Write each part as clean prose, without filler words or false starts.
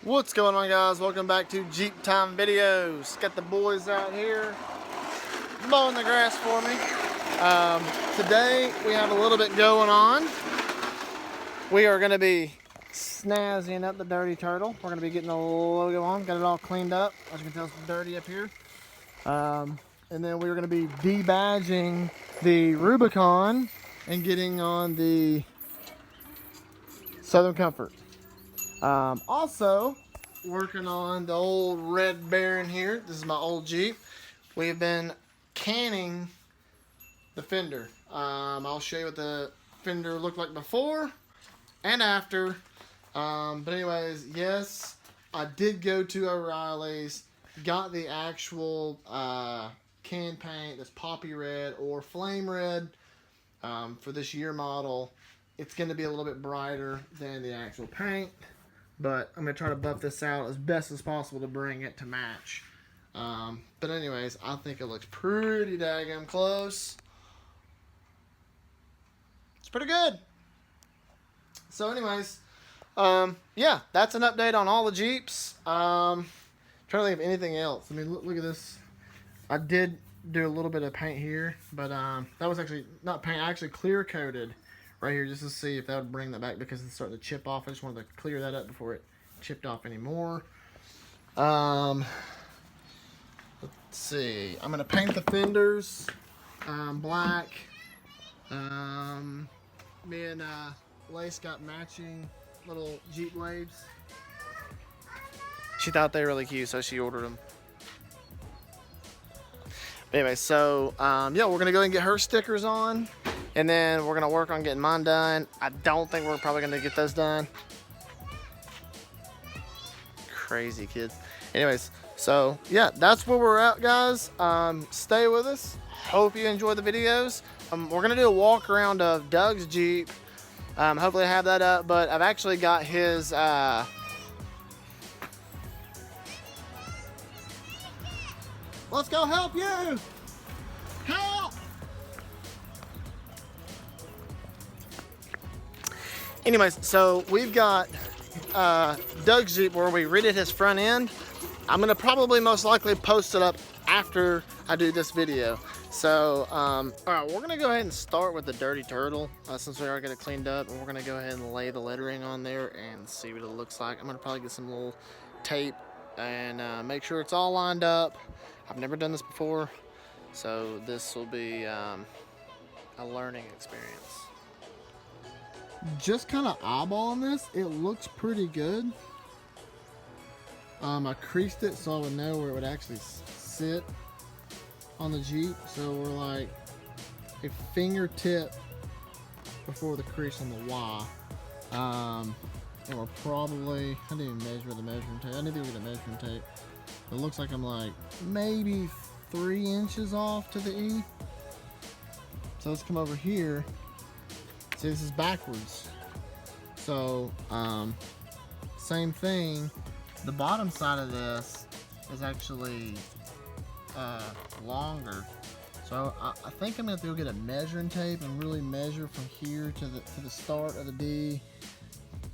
What's going on, guys? Welcome back to Jeep Time Videos. Got the boys out here mowing the grass for me. Today we have a little bit going on. We are going to be snazzing up the dirty turtle. We're going to be getting the logo on, got it all cleaned up. As you can tell, it's dirty up here. And then we're going to be debadging the Rubicon and getting on the Southern Comfort. Also working on the old Red Baron here. This is my old Jeep. We've been canning the fender. I'll show you what the fender looked like before and after. But anyways, yes, I did go to O'Reilly's, got the actual can paint that's poppy red or flame red for this year model. It's going to be a little bit brighter than the actual paint, but I'm going to try to buff this out as best as possible to bring it to match. But anyways, I think it looks pretty daggum close. It's pretty good. So anyways, yeah, that's an update on all the Jeeps. Trying to think of anything else. I mean, look at this. I did do a little bit of paint here, but that was actually not paint. I actually clear coated right here just to see if that would bring that back because it's starting to chip off. I just wanted to clear that up before it chipped off anymore. Let's see. I'm going to paint the fenders black. Me and Lace got matching little Jeep waves. She thought they were really cute, so she ordered them. But anyway, so yeah, we're going to go ahead and get her stickers on. And then we're going to work on getting mine done. I don't think we're probably going to get those done. Crazy kids. Anyways, so yeah, that's where we're at, guys. Stay with us. Hope you enjoy the videos. We're going to do a walk around of Doug's Jeep. Hopefully I have that up. But I've actually got his... Let's go help you! Help! Anyways, so we've got Doug's Jeep where we redid his front end. I'm going to probably most likely post it up after I do this video. So, alright, we're going to go ahead and start with the dirty turtle since we already got it cleaned up. And we're going to go ahead and lay the lettering on there and see what it looks like. I'm going to probably get some little tape and make sure it's all lined up. I've never done this before, so this will be a learning experience. Just kind of eyeballing this, it looks pretty good. I creased it so I would know where it would actually sit on the Jeep. So we're like a fingertip before the crease on the Y. And we're probably, I didn't even measure the measuring tape. I need to get a measuring tape. It looks like I'm like maybe 3 inches off to the E. So let's come over here. See, this is backwards. So, same thing. The bottom side of this is actually longer. So I think I'm gonna have to go get a measuring tape and really measure from here to the start of the D,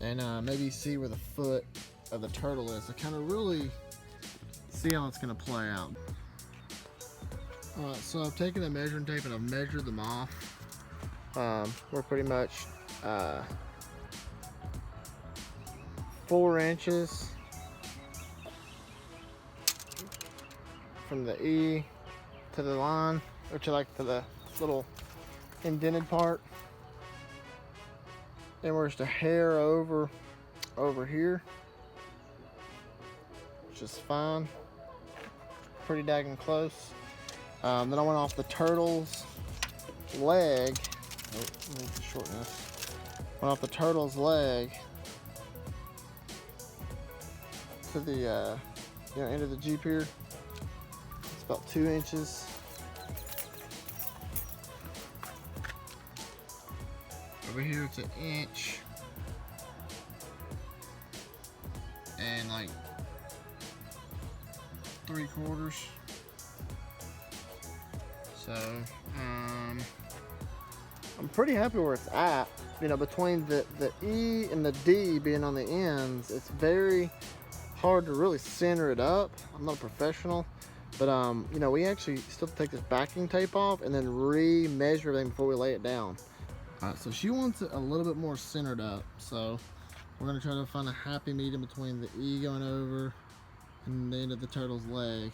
and maybe see where the foot of the turtle is to kind of really see how it's gonna play out. All right, so I've taken the measuring tape and I've measured them off. We're pretty much 4 inches from the E to the line, or to like to the little indented part, and we're just a hair over here, which is fine, pretty daggone close. Then I went off the turtle's leg. Oh, let me shorten this. Went off the turtle's leg to the end of the Jeep here. It's about 2 inches. Over here it's 1 inch. And like 3/4. So, I'm pretty happy where it's at. You know, between the E and the D being on the ends, it's very hard to really center it up. I'm not a professional, but you know, we actually still take this backing tape off and then re-measure everything before we lay it down. All right, so she wants it a little bit more centered up, so we're gonna try to find a happy medium between the E going over and the end of the turtle's leg.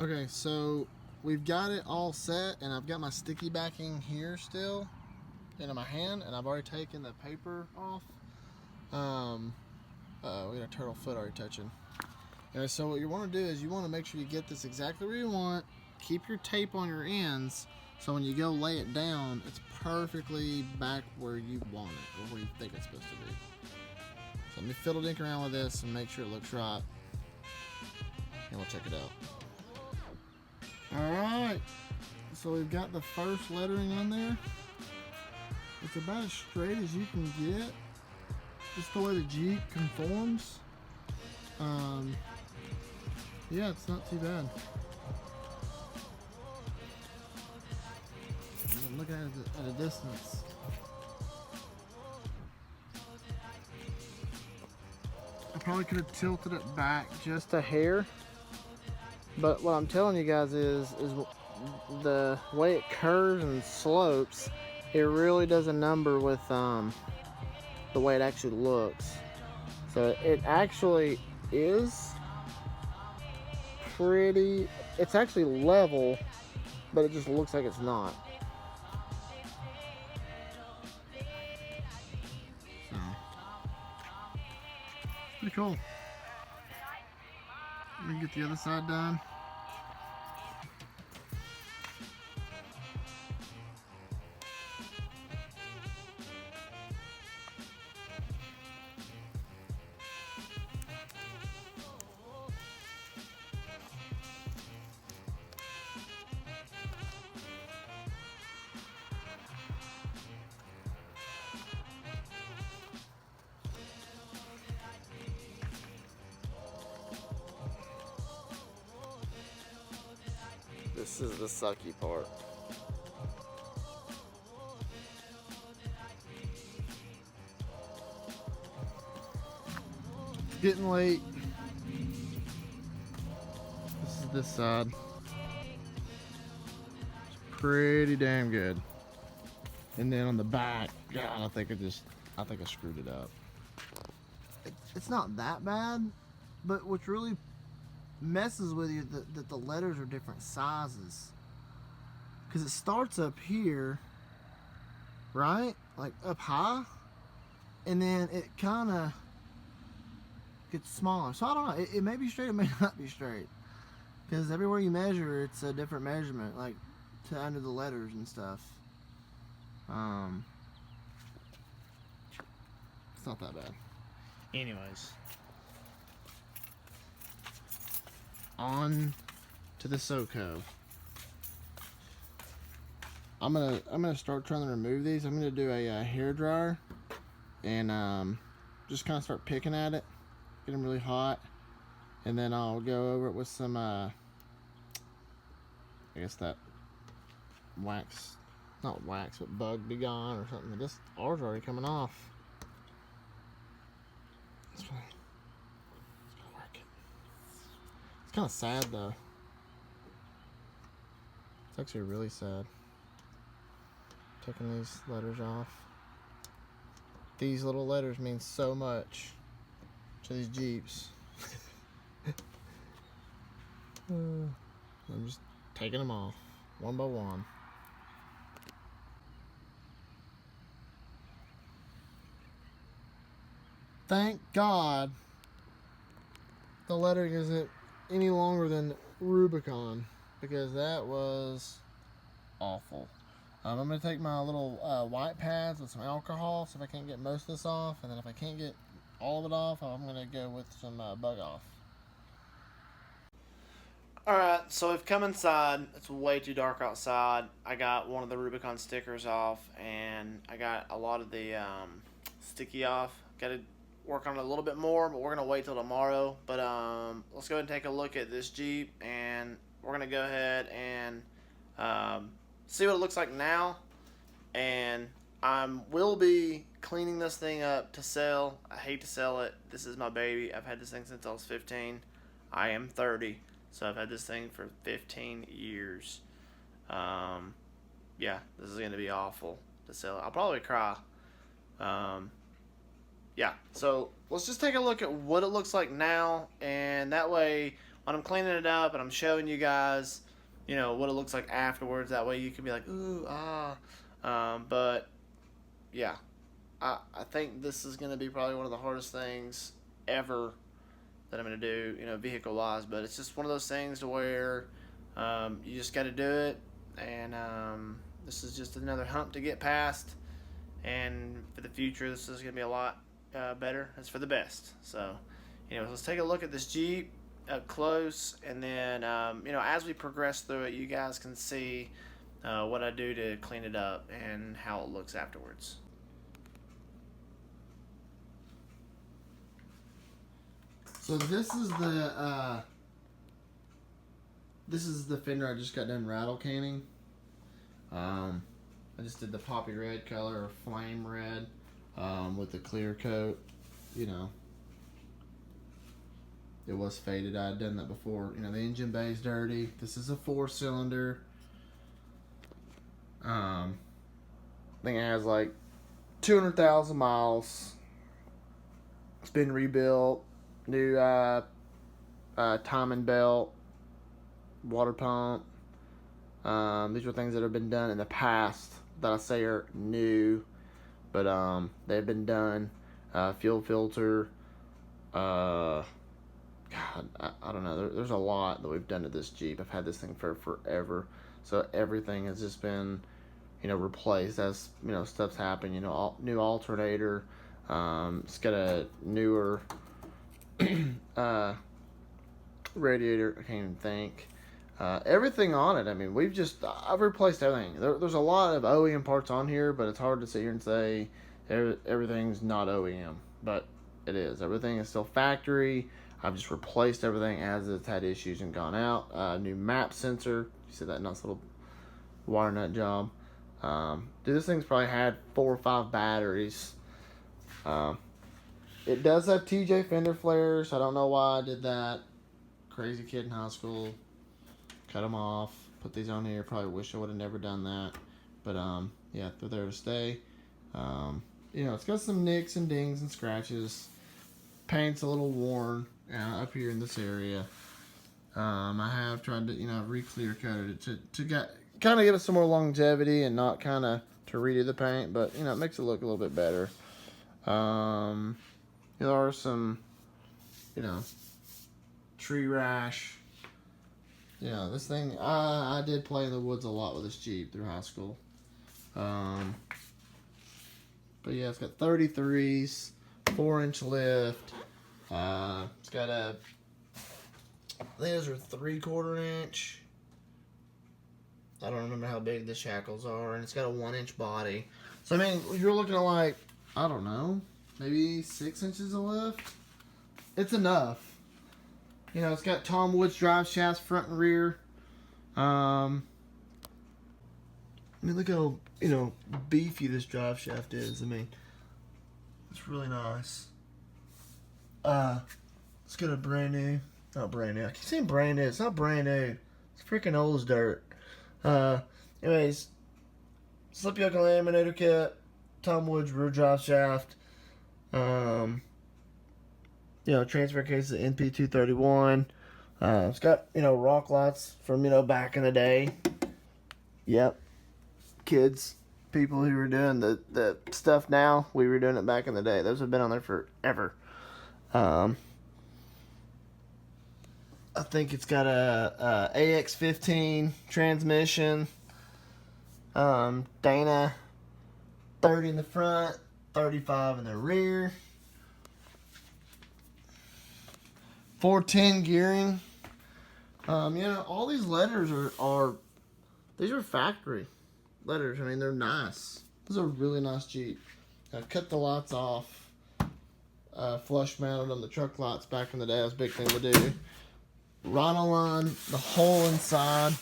Okay, so we've got it all set, and I've got my sticky backing here still in my hand, and I've already taken the paper off. We got a turtle foot already touching. And so what you want to do is you want to make sure you get this exactly where you want. Keep your tape on your ends, so when you go lay it down, it's perfectly back where you want it, or where you think it's supposed to be. So let me fiddle dink around with this and make sure it looks right, and we'll check it out. Alright, so we've got the first lettering on there. It's about as straight as you can get, just the way the Jeep conforms. Yeah, it's not too bad. I'm looking at it at a distance. I probably could have tilted it back just a hair. But what I'm telling you guys is the way it curves and slopes, it really does a number with the way it actually looks. So it actually is pretty, it's actually level, but it just looks like it's not. So, pretty cool. Let me get the other side done. This is the sucky part. It's getting late. This is this side. It's pretty damn good. And then on the back, God, I think I screwed it up. It's not that bad, but what's really messes with you that the letters are different sizes, because it starts up here, right, like up high, and then it kind of gets smaller. So I don't know, it may be straight, it may not be straight, because everywhere you measure it's a different measurement, like to under the letters and stuff. It's not that bad. Anyways, on to the SO-CO. I'm gonna start trying to remove these. I'm gonna do a hair dryer and just kind of start picking at it, get them really hot, and then I'll go over it with some I guess that wax, not wax, but bug be gone or something. This ours already coming off. It's gonna work it. It's kind of sad though. It's actually really sad. Taking these letters off. These little letters mean so much to these Jeeps. I'm just taking them off one by one. Thank God the lettering isn't any longer than Rubicon, because that was awful. I'm going to take my little white pads with some alcohol, so if I can't get most of this off, and then if I can't get all of it off, I'm going to go with some bug off. Alright, so we've come inside. It's way too dark outside. I got one of the Rubicon stickers off, and I got a lot of the sticky off. Got to work on it a little bit more, but we're going to wait till tomorrow. But let's go ahead and take a look at this Jeep, and we're going to go ahead and see what it looks like now. And I will be cleaning this thing up to sell. I hate to sell it. This is my baby. I've had this thing since I was 15. I am 30, so I've had this thing for 15 years. Yeah, this is going to be awful to sell it. I'll probably cry. Yeah, so let's just take a look at what it looks like now, and that way when I'm cleaning it up and I'm showing you guys, you know, what it looks like afterwards, that way you can be like, ooh, ah. But yeah, I think this is going to be probably one of the hardest things ever that I'm going to do, you know, vehicle wise. But it's just one of those things to where you just got to do it, and this is just another hump to get past. And for the future, this is going to be a lot better. It's for the best. So, anyways, let's take a look at this Jeep up close, and then you know, as we progress through it, you guys can see what I do to clean it up and how it looks afterwards. So this is the fender I just got done rattle canning. I just did the poppy red color, or flame red, with the clear coat. You know, it was faded. I had done that before. You know, the engine bay's dirty. This is a 4-cylinder. I think it has like 200,000 miles. It's been rebuilt. New timing belt, water pump. These are things that have been done in the past that I say are new, but they've been done. Fuel filter. God, I don't know. There's a lot that we've done to this Jeep. I've had this thing for forever, so everything has just been, you know, replaced as, you know, stuff's happened. You know, new alternator. It's got a newer radiator. I can't even think. Everything on it. I mean, I've replaced everything. There's a lot of OEM parts on here, but it's hard to sit here and say everything's not OEM, but it is. Everything is still factory. I've just replaced everything as it's had issues and gone out. New map sensor. You see that nice little wire nut job. Dude, this thing's probably had 4 or 5 batteries. It does have TJ fender flares. I don't know why I did that. Crazy kid in high school. Cut them off. Put these on here. Probably wish I would have never done that. But, yeah, they're there to stay. You know, it's got some nicks and dings and scratches. Paint's a little worn up here in this area. I have tried to, you know, re-clear coated it to kind of give it some more longevity and not kind of to redo the paint. But, you know, it makes it look a little bit better. There are some, you know, tree rash. You know, this thing, I did play in the woods a lot with this Jeep through high school. But yeah, it's got 33s, 4-inch lift. It's got I think those are 3/4 inch. I don't remember how big the shackles are, and it's got a 1-inch body. So I mean, you're looking at like, I don't know, maybe 6 inches of lift. It's enough. You know, it's got Tom Woods drive shafts front and rear. I mean, look how, you know, beefy this drive shaft is. I mean, it's really nice. It's got a brand new, not brand new. I keep saying brand new. It's not brand new. It's freaking old as dirt. Anyways, slip yoke and laminator kit, Tom Woods rear drive shaft. You know, transfer case of NP231. It's got, you know, rock lights from, you know, back in the day. Yep. Kids, people who were doing the stuff now, we were doing it back in the day. Those have been on there forever. I think it's got a AX15 transmission. Dana 30 in the front, 35 in the rear. 410 gearing. You know, all these letters are these are factory letters. I mean, they're nice. This is a really nice Jeep. I cut the lights off. Flush mounted on the truck lights back in the day. That was a big thing to do. Rhino-line, the whole inside.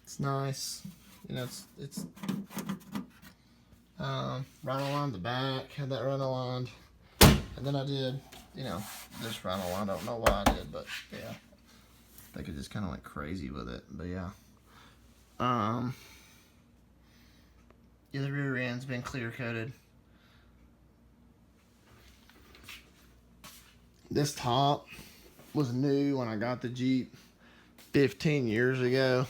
It's nice. You know, it's Rhino line the back, had that rhino lined. And then I did, you know, this rhino line. I don't know why I did, but yeah. I think I just kind of went crazy with it, but yeah. Yeah, the rear end's been clear coated. This top was new when I got the Jeep 15 years ago.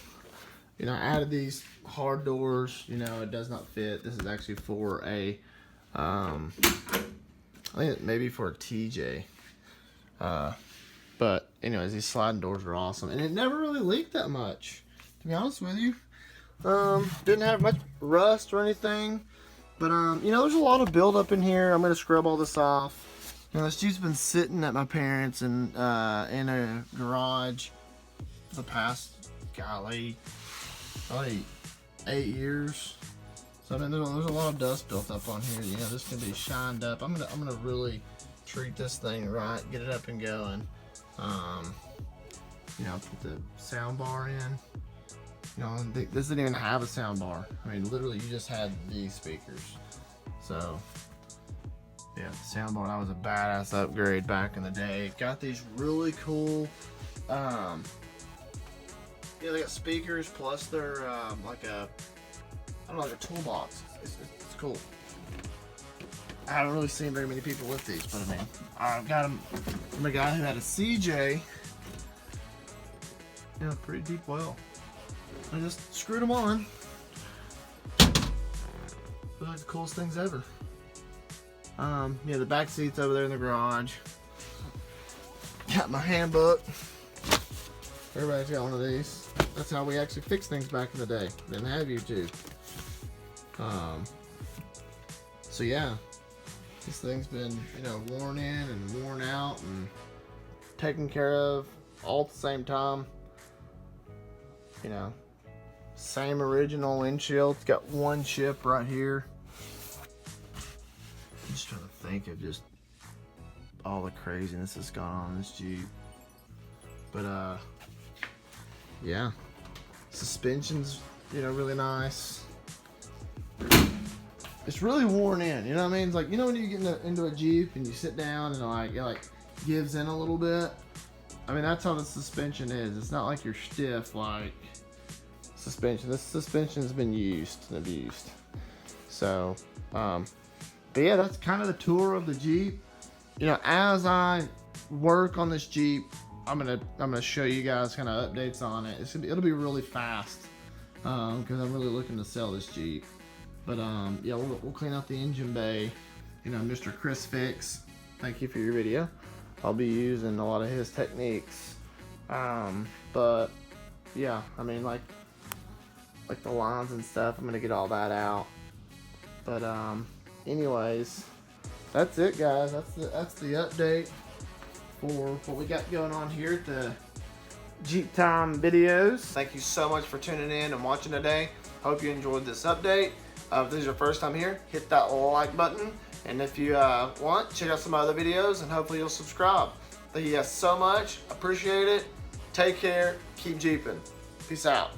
You know, I added these hard doors. You know, it does not fit. This is actually for a, I think maybe for a TJ. But anyways, these sliding doors are awesome. And it never really leaked that much, to be honest with you. Didn't have much rust or anything. But, you know, there's a lot of buildup in here. I'm going to scrub all this off. You know, this Jeep's been sitting at my parents' and in a garage for the past, golly, probably 8 years. So I mean, there's a lot of dust built up on here. You know, this can be shined up. I'm gonna really treat this thing right, get it up and going. You know, put the sound bar in. You know, this didn't even have a sound bar. I mean, literally, you just had these speakers. So yeah, the sound bar, that was a badass upgrade back in the day. Got these really cool. Yeah, they got speakers plus they're like a, I don't know, like a toolbox. It's cool. I haven't really seen very many people with these, but I mean, I've got them from a guy who had a CJ. You know, pretty deep well. I just screwed them on. They're like the coolest things ever. Yeah, the back seat's over there in the garage. Got my handbook. Everybody's got one of these. That's how we actually fix things back in the day. Didn't have YouTube. So yeah, this thing's been, you know, worn in and worn out and taken care of all at the same time. You know, same original windshield. It's got one chip right here. I'm just trying to think of just all the craziness that's gone on in this Jeep. But yeah, suspension's, you know, really nice. It's really worn in, you know what I mean? It's like, you know when you get into a Jeep and you sit down and it like gives in a little bit? I mean, that's how the suspension is. It's not like you're stiff like suspension. This suspension's been used and abused. So, but yeah, that's kind of the tour of the Jeep. You know, as I work on this Jeep, I'm gonna show you guys kind of updates on it. It'll be really fast because I'm really looking to sell this Jeep. But yeah, we'll clean out the engine bay. You know, Mr. Chris Fix, thank you for your video. I'll be using a lot of his techniques. But yeah, I mean, like the lines and stuff, I'm gonna get all that out. But anyways, that's it, guys. That's the update for what we got going on here at the Jeep Time videos. Thank you so much for tuning in and watching today. Hope you enjoyed this update. If this is your first time here, hit that like button. And if you want, check out some other videos and hopefully you'll subscribe. Thank you guys so much. Appreciate it. Take care. Keep Jeeping. Peace out.